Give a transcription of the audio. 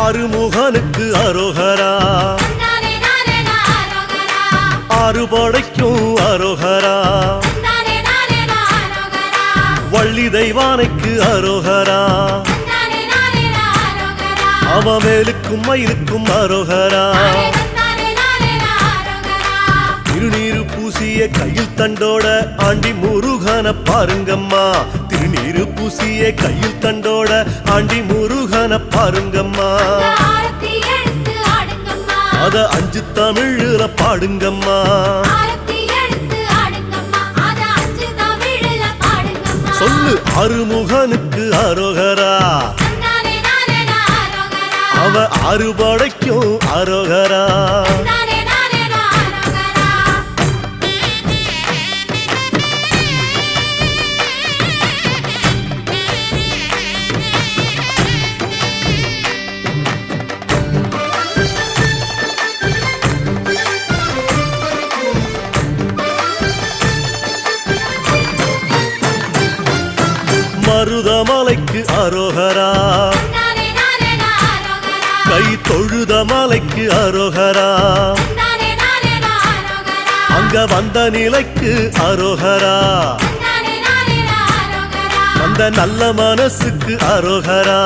ஆறுமுகனுக்கு அரோகரா, ஆறுபடைக்கும் அரோகரா, வள்ளி தெய்வானைக்கு அரோகரா, அவமேலுக்கும் மயிலுக்கும் அரோகரா, திருநீரு பூசிய கையில் தண்டோட ஆண்டி முருகன பாருங்கம்மா, திருநீரு பூசிய கையில் தண்டோட ஆண்டி முருகன பாருங்கம்மா, அத 5 தமிழ்ல பாடுங்கம்மா, சொல்லு ஆறுமுகனுக்கு அரோகரா, அவ ஆறுபடைக்கும் அரோகரா. மருதமலைக்கு அரோகரா, கை தொழுத மலைக்கு அரோகரா, அங்க வந்த நிலைக்கு அரோகரா, அந்த நல்ல மனசுக்கு அரோகரா.